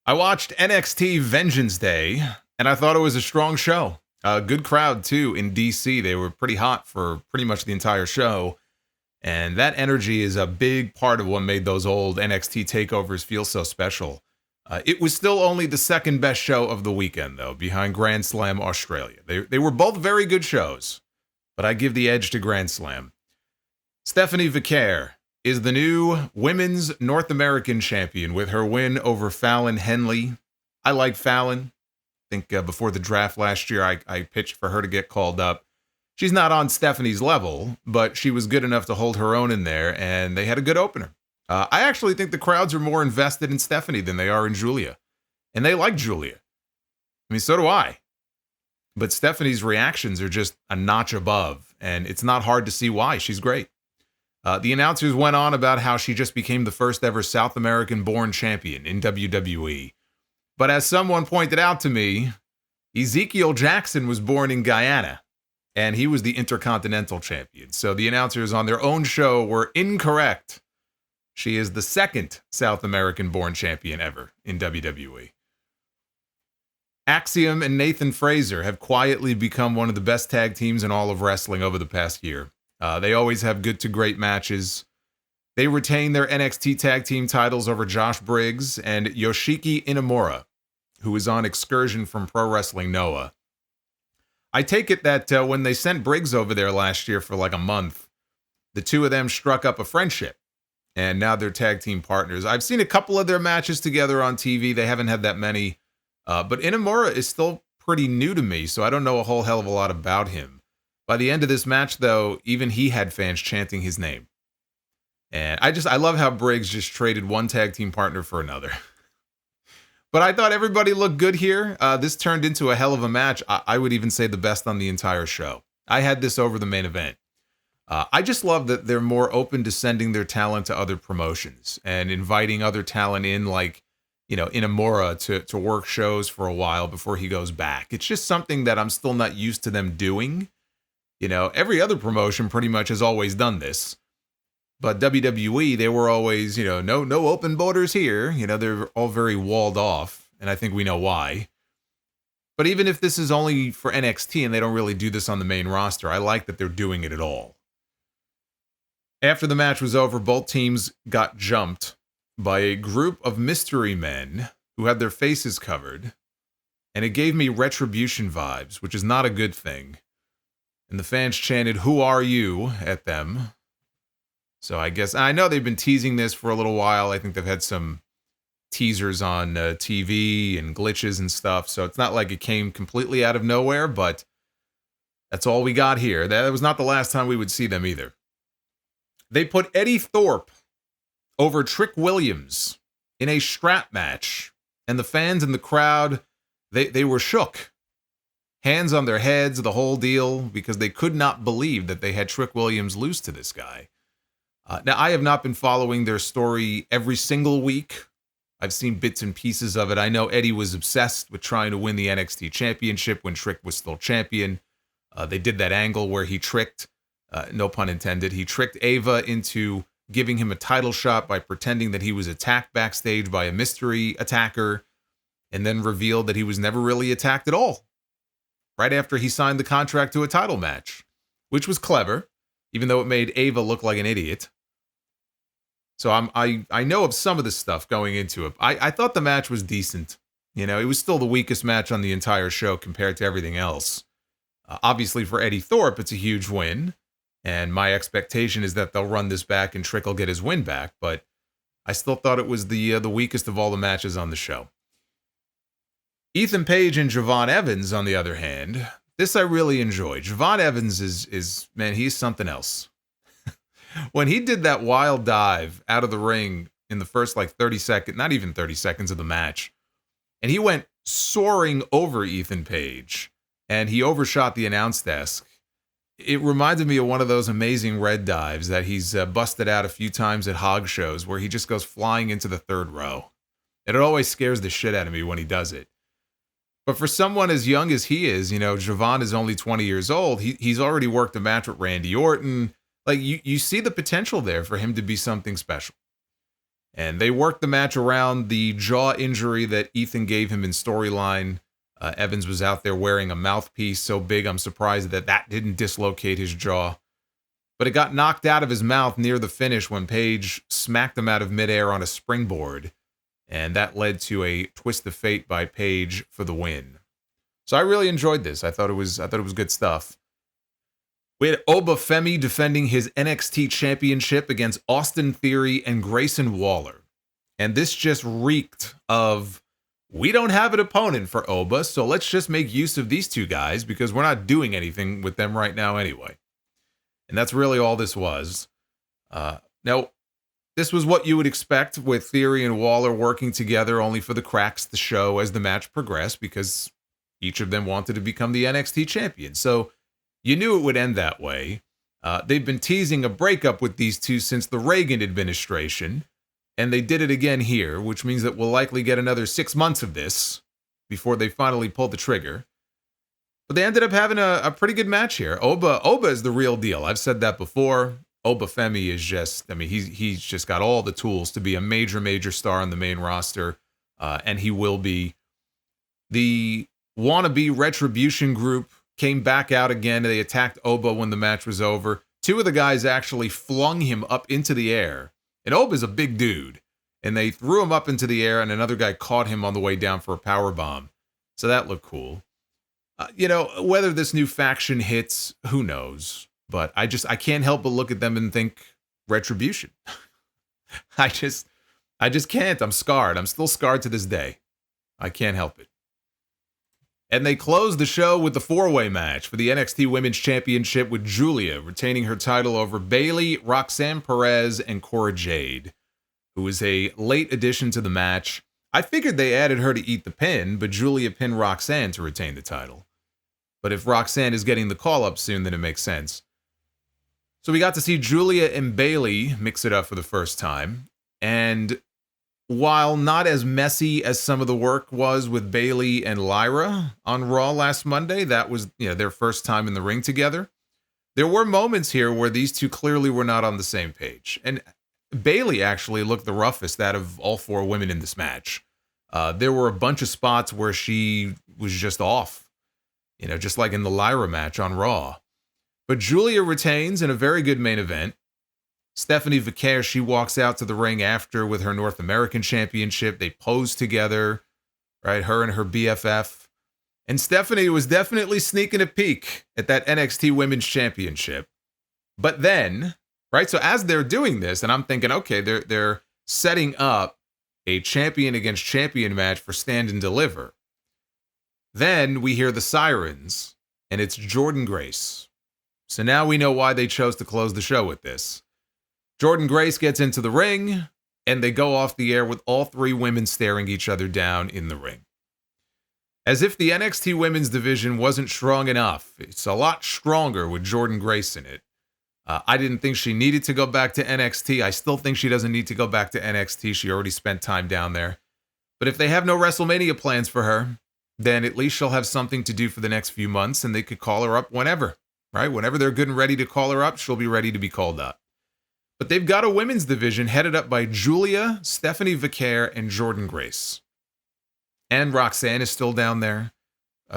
I watched NXT Vengeance Day, and I thought it was a strong show. A good crowd, too, in DC. They were pretty hot for pretty much the entire show. And that energy is a big part of what made those old NXT takeovers feel so special. It was still only the second best show of the weekend, though, behind Grand Slam Australia. They were both very good shows, but I give the edge to Grand Slam. Stephanie Vaquer is the new Women's North American Champion with her win over Fallon Henley. I like Fallon. I think before the draft last year, I pitched for her to get called up. She's not on Stephanie's level, but she was good enough to hold her own in there, and they had a good opener. I actually think the crowds are more invested in Stephanie than they are in Giulia, and they like Giulia. I mean, so do I. But Stephanie's reactions are just a notch above, and it's not hard to see why. She's great. The announcers went on about how she just became the first ever South American-born champion in WWE. But as someone pointed out to me, Ezekiel Jackson was born in Guyana, and he was the Intercontinental Champion. So the announcers on their own show were incorrect. She is the second South American-born champion ever in WWE. Axiom and Nathan Fraser have quietly become one of the best tag teams in all of wrestling over the past year. They always have good to great matches. They retain their NXT tag team titles over Josh Briggs and Yoshiki Inamura, who is on excursion from Pro Wrestling Noah. I take it that when they sent Briggs over there last year for like a month, the two of them struck up a friendship, and now they're tag team partners. I've seen a couple of their matches together on TV. They haven't had that many, but Inamura is still pretty new to me, so I don't know a whole hell of a lot about him. By the end of this match, though, even he had fans chanting his name. And I love how Briggs just traded one tag team partner for another. But I thought everybody looked good here. This turned into a hell of a match. I would even say the best on the entire show. I had this over the main event. I just love that they're more open to sending their talent to other promotions and inviting other talent in, like, Inamura to work shows for a while before he goes back. It's just something that I'm still not used to them doing. Every other promotion pretty much has always done this. But WWE, they were always, no open borders here. They're all very walled off, and I think we know why. But even if this is only for NXT and they don't really do this on the main roster, I like that they're doing it at all. After the match was over, both teams got jumped by a group of mystery men who had their faces covered, and it gave me Retribution vibes, which is not a good thing. And the fans chanted, "Who are you?" at them. So I know they've been teasing this for a little while. I think they've had some teasers on TV and glitches and stuff. So it's not like it came completely out of nowhere, but that's all we got here. That was not the last time we would see them either. They put Eddie Thorpe over Trick Williams in a strap match. And the fans in the crowd, they were shook. Hands on their heads, the whole deal, because they could not believe that they had Trick Williams lose to this guy. Now, I have not been following their story every single week. I've seen bits and pieces of it. I know Eddie was obsessed with trying to win the NXT Championship when Trick was still champion. They did that angle where he tricked, no pun intended, he tricked Ava into giving him a title shot by pretending that he was attacked backstage by a mystery attacker, and then revealed that he was never really attacked at all, right after he signed the contract to a title match, which was clever, even though it made Ava look like an idiot. So I know of some of this stuff going into it. I thought the match was decent. It was still the weakest match on the entire show compared to everything else. Obviously for Eddie Thorpe, it's a huge win. And my expectation is that they'll run this back and Trick will get his win back. But I still thought it was the weakest of all the matches on the show. Ethan Page and Javon Evans, on the other hand, this I really enjoyed. Javon Evans is man, he's something else. When he did that wild dive out of the ring in the first 30 seconds, not even 30 seconds of the match, and he went soaring over Ethan Page, and he overshot the announce desk. It reminded me of one of those amazing red dives that he's busted out a few times at hog shows where he just goes flying into the third row. And it always scares the shit out of me when he does it. But for someone as young as he is, Javon is only 20 years old. He's already worked a match with Randy Orton. You see the potential there for him to be something special. And they worked the match around the jaw injury that Ethan gave him in storyline. Evans was out there wearing a mouthpiece so big, I'm surprised that didn't dislocate his jaw. But it got knocked out of his mouth near the finish when Paige smacked him out of midair on a springboard. And that led to a twist of fate by Paige for the win. So I really enjoyed this. I thought it was good stuff. We had Obafemi defending his NXT Championship against Austin Theory and Grayson Waller. And this just reeked of, we don't have an opponent for Oba, so let's just make use of these two guys because we're not doing anything with them right now anyway. And that's really all this was. Now, this was what you would expect with Theory and Waller working together, only for the cracks to show as the match progressed because each of them wanted to become the NXT champion. So you knew it would end that way. They've been teasing a breakup with these two since the Reagan administration, and they did it again here, which means that we'll likely get another 6 months of this before they finally pull the trigger. But they ended up having a pretty good match here. Oba is the real deal. I've said that before. Obafemi is just, he's just got all the tools to be a major star on the main roster, and he will be. The wannabe Retribution group came back out again. They attacked Oba when the match was over. Two of the guys actually flung him up into the air. And Oba's a big dude. And they threw him up into the air, and another guy caught him on the way down for a power bomb. So that looked cool. Whether this new faction hits, who knows? But I can't help but look at them and think Retribution. I just can't. I'm scarred. I'm still scarred to this day. I can't help it. And they closed the show with the four-way match for the NXT Women's Championship with Giulia retaining her title over Bayley, Roxanne Perez, and Cora Jade, who was a late addition to the match. I figured they added her to eat the pin, but Giulia pinned Roxanne to retain the title. But if Roxanne is getting the call-up soon, then it makes sense. So we got to see Giulia and Bayley mix it up for the first time. And while not as messy as some of the work was with Bayley and Lyra on Raw last Monday, that was their first time in the ring together. There were moments here where these two clearly were not on the same page. And Bayley actually looked the roughest out of all four women in this match. There were a bunch of spots where she was just off, just like in the Lyra match on Raw. But Giulia retains in a very good main event. Stephanie Vaquer, she walks out to the ring after with her North American Championship. They pose together, right? Her and her BFF. And Stephanie was definitely sneaking a peek at that NXT Women's Championship. But then, right? So as they're doing this, and I'm thinking, okay, they're setting up a champion against champion match for Stand and Deliver. Then we hear the sirens, and it's Jordynne Grace. So now we know why they chose to close the show with this. Jordynne Grace gets into the ring, and they go off the air with all three women staring each other down in the ring. As if the NXT Women's division wasn't strong enough, it's a lot stronger with Jordynne Grace in it. I didn't think she needed to go back to NXT. I still think she doesn't need to go back to NXT. She already spent time down there. But if they have no WrestleMania plans for her, then at least she'll have something to do for the next few months, and they could call her up whenever, right? Whenever they're good and ready to call her up, she'll be ready to be called up. But they've got a women's division headed up by Giulia, Stephanie Vaquer, and Jordynne Grace. And Roxanne is still down there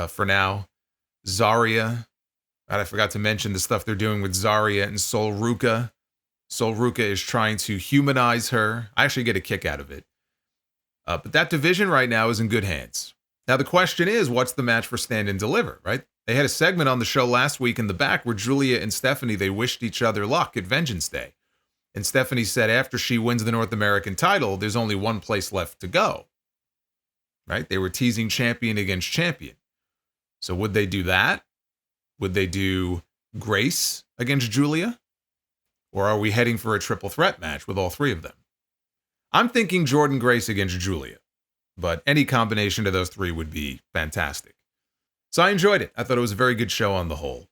for now. Zarya. God, I forgot to mention the stuff they're doing with Zarya and Sol Ruca. Sol Ruca is trying to humanize her. I actually get a kick out of it. But that division right now is in good hands. Now the question is, what's the match for Stand and Deliver, right? They had a segment on the show last week in the back where Giulia and Stephanie, they wished each other luck at Vengeance Day. And Stephanie said after she wins the North American title, there's only one place left to go. Right? They were teasing champion against champion. So would they do that? Would they do Grace against Giulia? Or are we heading for a triple threat match with all three of them? I'm thinking Jordynne Grace against Giulia. But any combination of those three would be fantastic. So I enjoyed it. I thought it was a very good show on the whole.